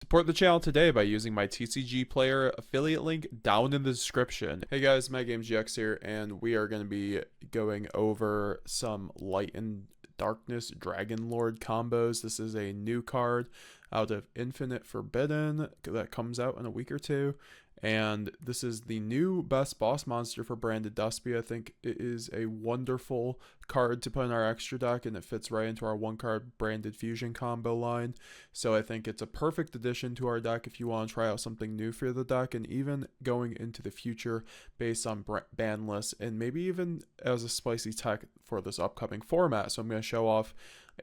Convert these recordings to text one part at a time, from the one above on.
Support the channel today by using my TCG Player affiliate link down in the description. Hey guys, my game's GX here, and we are going to be going over some Light and Darkness Dragon Lord combos. This is a new card out of Infinite Forbidden that comes out in a week or two. And this is the new best boss monster for Branded Despia. I think it is a wonderful card to put in our extra deck, and it fits right into our one card Branded Fusion combo line. So I think it's a perfect addition to our deck if you want to try out something new for the deck, and even going into the future based on ban lists, and maybe even as a spicy tech for this upcoming format. So I'm going to show off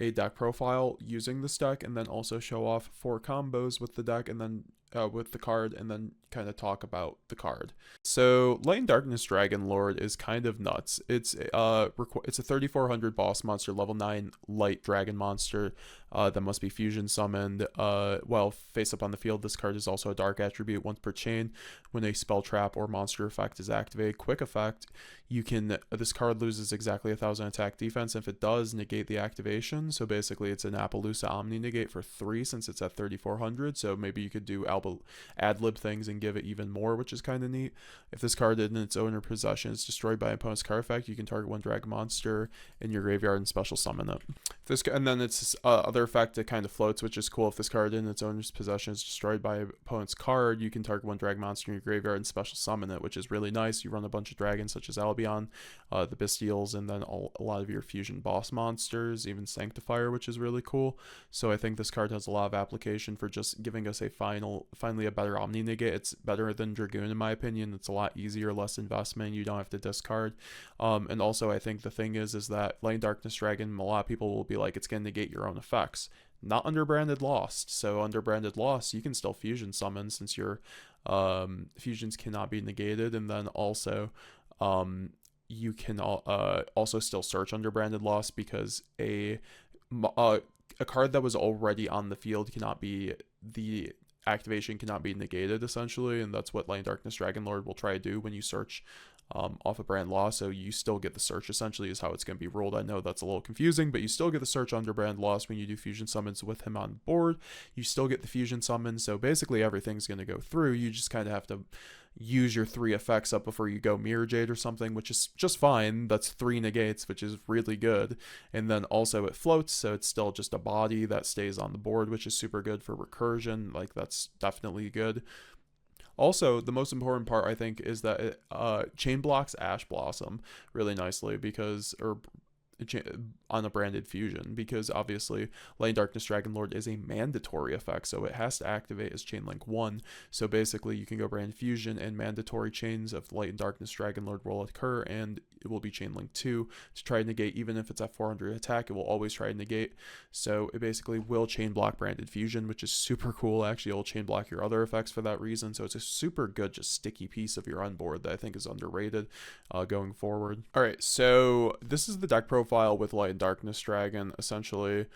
a deck profile using this deck, and then also show off 4 combos with the deck, and then with the card, and then kind of talk about the card. So Light and Darkness Dragon Lord is kind of nuts. It's a 3400 boss monster, level 9 light dragon monster that must be fusion summoned. While face up on the field, this card is also a dark attribute once per chain. When a spell trap or monster effect is activated, quick effect, this card loses exactly 1000 attack defense if it does negate the activation. So basically it's an Appaloosa Omni negate for 3 since it's at 3400. So maybe you could do ad-lib things and give it even more, which is kind of neat. If this card in its owner possession is destroyed by an opponent's card effect, you can target one dragon monster in your graveyard and special summon it. And then it's this other effect that kind of floats, which is cool. If this card in its owner's possession is destroyed by an opponent's card, you can target one dragon monster in your graveyard and special summon it, which is really nice. You run a bunch of dragons such as Albion, the Bestials, and then a lot of your fusion boss monsters, even Sanctifier, which is really cool. So I think this card has a lot of application for just giving us finally a better Omni negate. It's better than Dragoon in my opinion. It's a lot easier, less investment. You don't have to discard. And also I think the thing is that Light and Darkness Dragon, a lot of people will be like, it's going to negate your own effects. Not under Branded Lost. So under Branded Lost, you can still fusion summon since your fusions cannot be negated, and then also you can also still search under Branded Lost because a card that was already on the field the activation cannot be negated essentially, and that's what Light and Darkness Dragon Lord will try to do when you search off of Brand Lost. So you still get the search essentially is how it's going to be ruled. I know that's a little confusing, but you still get the search under Brand Lost when you do fusion summons with him on board. You still get the fusion summons, so basically everything's going to go through. You just kind of have to use your 3 effects up before you go Mirror Jade or something, which is just fine. That's 3 negates, which is really good. And then also it floats, so it's still just a body that stays on the board, which is super good for recursion. Like, that's definitely good. Also, the most important part, I think, is that it chain blocks Ash Blossom really nicely on a branded fusion, because obviously Light and Darkness Dragon Lord is a mandatory effect, so it has to activate as chain link 1. So basically you can go branded fusion, and mandatory chains of Light and Darkness Dragon Lord will occur, and it will be chain link 2 to try to negate. Even if it's at 400 attack, it will always try to negate. So it basically will chain block branded fusion, which is super cool. Actually, it will chain block your other effects for that reason. So it's a super good, just sticky piece of your unboard that I think is underrated going forward. All right, so this is the deck profile with Light and Darkness Dragon. Essentially,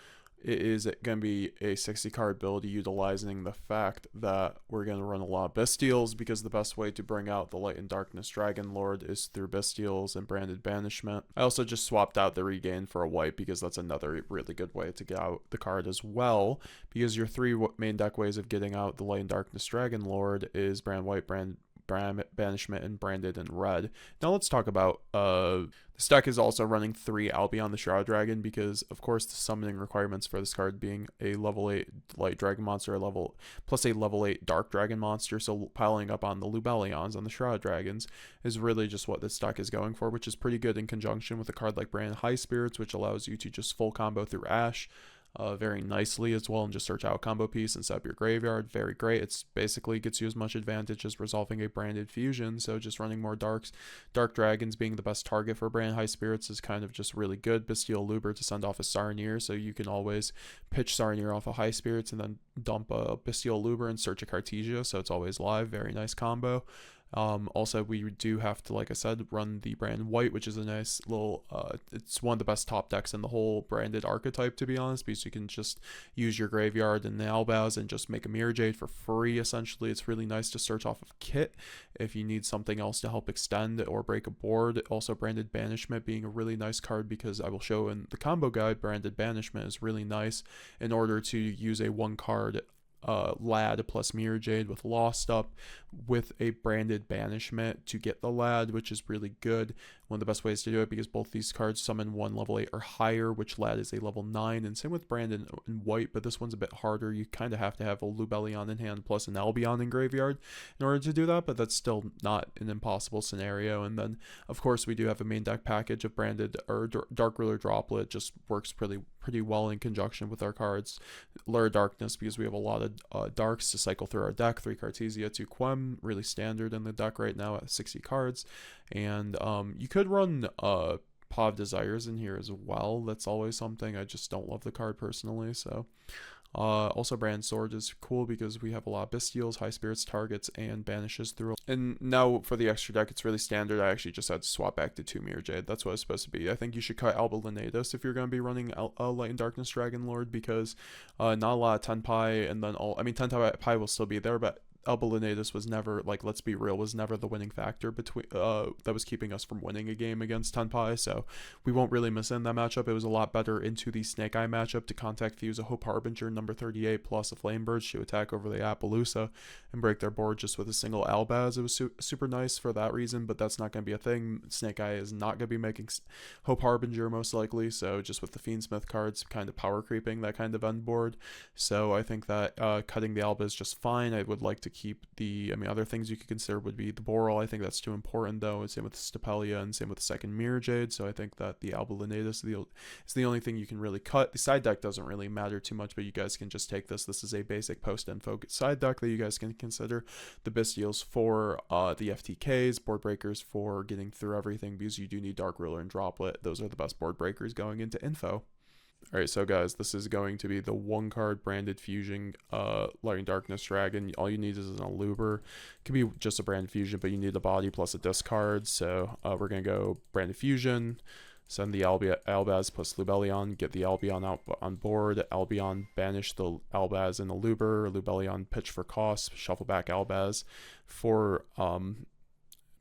it is going to be a 60 card ability utilizing the fact that we're going to run a lot of Bestials, because the best way to bring out the Light and Darkness Dragon Lord is through Bestials and Branded Banishment. I also just swapped out the Regain for a white because that's another really good way to get out the card as well, because your 3 main deck ways of getting out the Light and Darkness Dragon Lord is Brand White, Brand Banishment, and Branded in red. Now let's talk about this deck is also running 3 Albion the Shrouded Dragon, because of course the summoning requirements for this card being a level 8 light dragon monster plus a level 8 dark dragon monster, so piling up on the Lubellions, on the Shrouded Dragons, is really just what this deck is going for, which is pretty good in conjunction with a card like Brand High Spirits, which allows you to just full combo through Ash very nicely as well, and just search out a combo piece and set up your graveyard. Very great. It's basically gets you as much advantage as resolving a branded fusion, so just running more dark dragons being the best target for Brand High Spirits is kind of just really good. Bestial Luber to send off a Sarnier, so you can always pitch Sarnier off of High Spirits and then dump a Bestial Luber and search a Cartesia, so it's always live. Very nice combo. Also, we do have to, like I said, run the Brand White, which is a nice little, it's one of the best top decks in the whole branded archetype, to be honest, because you can just use your graveyard and the Albaz and just make a Mirror Jade for free, essentially. It's really nice to search off of Kit if you need something else to help extend or break a board. Also, Branded Banishment being a really nice card, because I will show in the combo guide, Branded Banishment is really nice in order to use a 1 card Lad plus Mirror Jade with Lost up with a branded banishment to get the Lad, which is really good. One of the best ways to do it because both these cards summon one level 8 or higher, which Lad is a level 9, and same with Brandon and White, but this one's a bit harder. You kind of have to have a Lubellion in hand plus an Albion in graveyard in order to do that, but that's still not an impossible scenario. And then, of course, we do have a main deck package of branded or Dark Ruler Droplet, just works pretty well in conjunction with our cards. Lure Darkness, because we have a lot of darks to cycle through our deck. 3 Cartesia, 2 Quem, really standard in the deck right now at 60 cards. And you could run Paw of Desires in here as well. That's always something. I just don't love the card personally. So also Brand Sword is cool because we have a lot of Bestials, High Spirits targets, and banishes through. And now for the extra deck, it's really standard. I actually just had to swap back to 2 Mirror Jade. That's what it's supposed to be. I think you should cut Alba Lenatus if you're going to be running Light and Darkness Dragon Lord, because not a lot of Tenpai, and then Tenpai will still be there, but Alba Lenatus was never, like, let's be real, was never the winning factor between that was keeping us from winning a game against Tenpai, so we won't really miss in that matchup. It was a lot better into the Snake Eye matchup to contact Fuse a Hope Harbinger number 38 plus a Flamebird to attack over the Appaloosa and break their board just with a single Albaz. It was super nice for that reason, but that's not going to be a thing. Snake Eye is not going to be making Hope Harbinger most likely, so just with the Fiendsmith cards kind of power creeping that kind of end board. So I think that cutting the Alba is just fine. I would like to keep the, other things you could consider would be the Boral. I think that's too important though, and same with Stapelia and same with the second Mirror Jade. So I think that the Alba Lenatus is the only thing you can really cut. The side deck doesn't really matter too much, but you guys can just take this. This is a basic post-info side deck that you guys can consider. The Bestials for the FTKs, board breakers for getting through everything, because you do need Dark Ruler and Droplet. Those are the best board breakers going into info. Alright, so guys, this is going to be the 1-card branded fusion Light and Darkness Dragon. All you need is an Aluber. It can be just a branded fusion, but you need a body plus a discard. So we're going to go branded fusion, send the Albaz plus Lubellion, get the Albion out on board. Albion banish the Albaz and Aluber. Lubellion pitch for cost, shuffle back Albaz for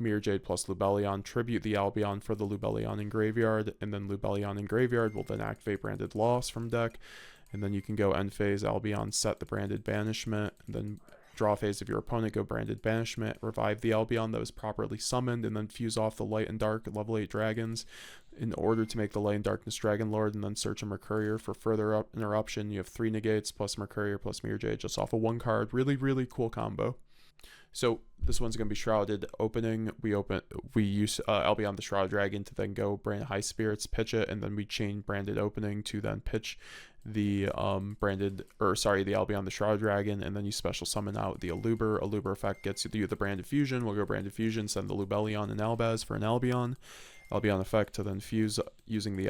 Mirror Jade plus Lubellion, tribute the Albion for the Lubellion in graveyard, and then Lubellion in graveyard will then activate branded loss from deck, and then you can go end phase Albion, set the branded banishment, and then draw phase of your opponent, go branded banishment, revive the Albion that was properly summoned, and then fuse off the Light and Dark level 8 dragons in order to make the Light and Darkness Dragon Lord, and then search a Mercurier for further interruption. You have 3 negates plus Mercurier plus Mirror Jade just off of 1 card. Really cool combo. So this one's going to be Shrouded opening. We use Albion the Shroud Dragon to then go brand High Spirits, pitch it, and then we chain branded opening to then pitch the the Albion the Shroud Dragon, and then you special summon out the Aluber. Aluber effect gets you the branded fusion. We'll go branded fusion, send the Lubellion and Albaz for an Albion effect to then fuse using the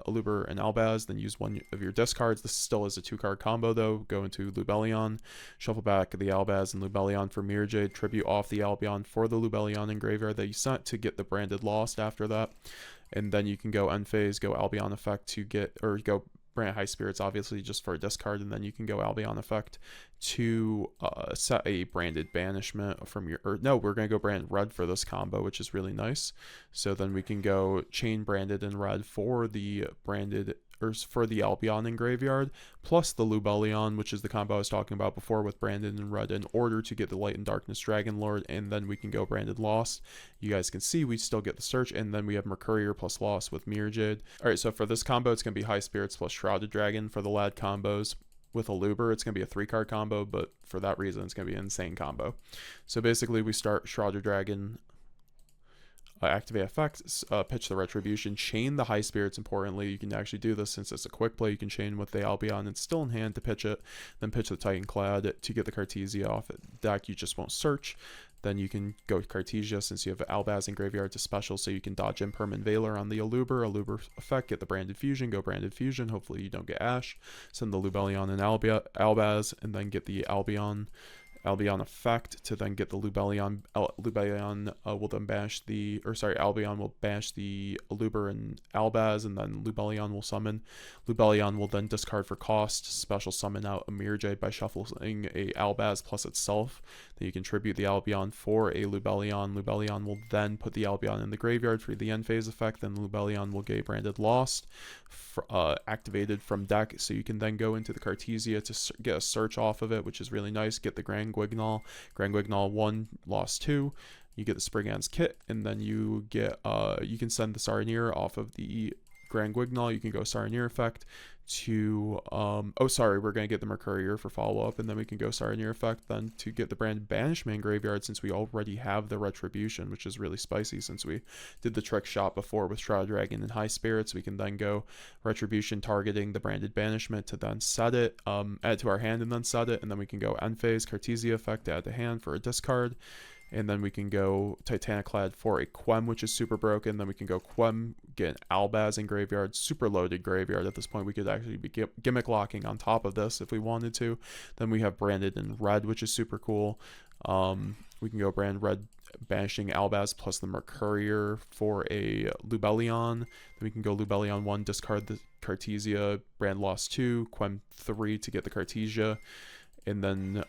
Aluber and Albaz, then use one of your discards. This still is a 2-card combo though. Go into Lubellion, shuffle back the Albaz and Lubellion for Mirror Jade, tribute off the Albion for the Lubellion in graveyard that you sent to get the branded lost after that. And then you can go end phase, go Albion effect to get, or go brand High Spirits obviously just for a discard, and then you can go Albion effect to set a branded banishment from your, we're going to go brand red for this combo, which is really nice. So then we can go chain branded in red for the branded, or for the Albion in graveyard, plus the Lubellion, which is the combo I was talking about before with branded in red, in order to get the Light and Darkness Dragon Lord, and then we can go branded lost. You guys can see we still get the search, and then we have Mercurier plus lost with Mirror Jade. Alright, so for this combo, it's going to be High Spirits plus Shrouded Dragon. For the Lad combos, with Aluber, it's going to be a 3-card combo, but for that reason, it's going to be an insane combo. So basically, we start Shrouded Dragon, activate effect, pitch the Retribution, chain the High Spirits. Importantly, you can actually do this since it's a quick play. You can chain with the Albion, it's still in hand to pitch it, then pitch the Titan Clad to get the Cartesia off deck. You just won't search. Then you can go Cartesia since you have Albaz in graveyard to special, so you can dodge Impermanent Veiler on the Aluber effect, get the branded fusion, go branded fusion. Hopefully you don't get Ash. Send the Lubellion and Albaz, and then get the Albion effect to then get the Lubellion. Will then bash the, Albion will bash the Aluber and Albaz, and then Lubellion will summon. Lubellion will then discard for cost, special summon out a Mirror Jade by shuffling a Albaz plus itself. Then you can tribute the Albion for a Lubellion. Lubellion will then put the Albion in the graveyard for the end phase effect. Then Lubellion will get Branded Lost activated from deck. So you can then go into the Cartesia to get a search off of it, which is really nice. Get the Grand Guignol. Grand Guignol 1, lost 2. You get the Spriggan's Kit, and then you get you can send the Saronir off of the Grand Guignol. You can go Saronir effect to oh sorry, we're gonna get the Mercurier for follow-up, and then we can go Saronir effect then to get the Brand Banishment graveyard, since we already have the Retribution, which is really spicy since we did the trick shot before with Shroud Dragon and High Spirits. We can then go Retribution targeting the Branded Banishment to then set it, add to our hand and then set it, and then we can go End Phase Cartesia effect to add to hand for a discard. And then we can go Titaniclad for a Quem, which is super broken. Then we can go Quem, get an Albaz in graveyard, super loaded graveyard. At this point, we could actually be gimmick locking on top of this if we wanted to. Then we have Branded in red, which is super cool. We can go Brand red, banishing Albaz plus the Mercurier for a Lubellion. Then we can go Lubellion 1, discard the Cartesia, Brand lost 2, Quem 3 to get the Cartesia. And then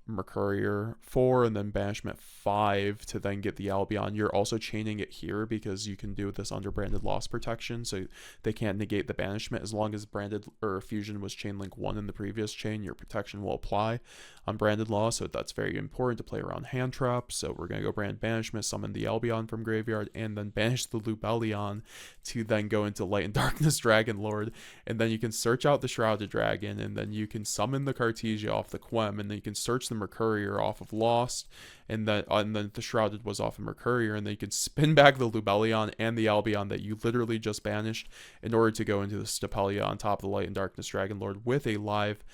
Mercurier 4, and then Banishment 5 to then get the Albion. You're also chaining it here because you can do this under Branded Loss protection, so they can't negate the Banishment. As long as Branded or Fusion was Chain Link 1 in the previous chain, your protection will apply on Branded Loss, so that's very important to play around hand traps. So we're going to go Brand Banishment, summon the Albion from graveyard, and then banish the Lubellion to then go into Light and Darkness Dragon Lord, and then you can search out the Shrouded Dragon, and then you can summon the Cartesia off the Quem, and then you can search the Mercurier off of Lost, and then the Shrouded was off of Mercurier, and then you can spin back the Lubellion and the Albion that you literally just banished in order to go into the Stapelia on top of the Light and Darkness Dragon Lord with a live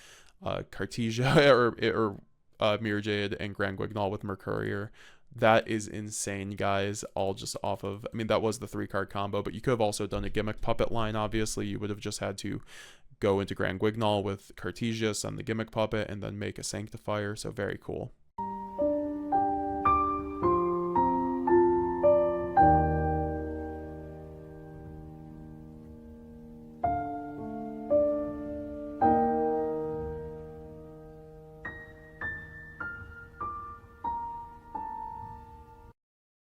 Cartesia or Mirror Jade and Grand Guignol with Mercurier. That is insane, guys. All just off of, I mean, that was the 3-card combo, but you could have also done a Gimmick Puppet line. Obviously, you would have just had to go into Grand Guignol with Cartesia, send the Gimmick Puppet, and then make a Sanctifier. So very cool.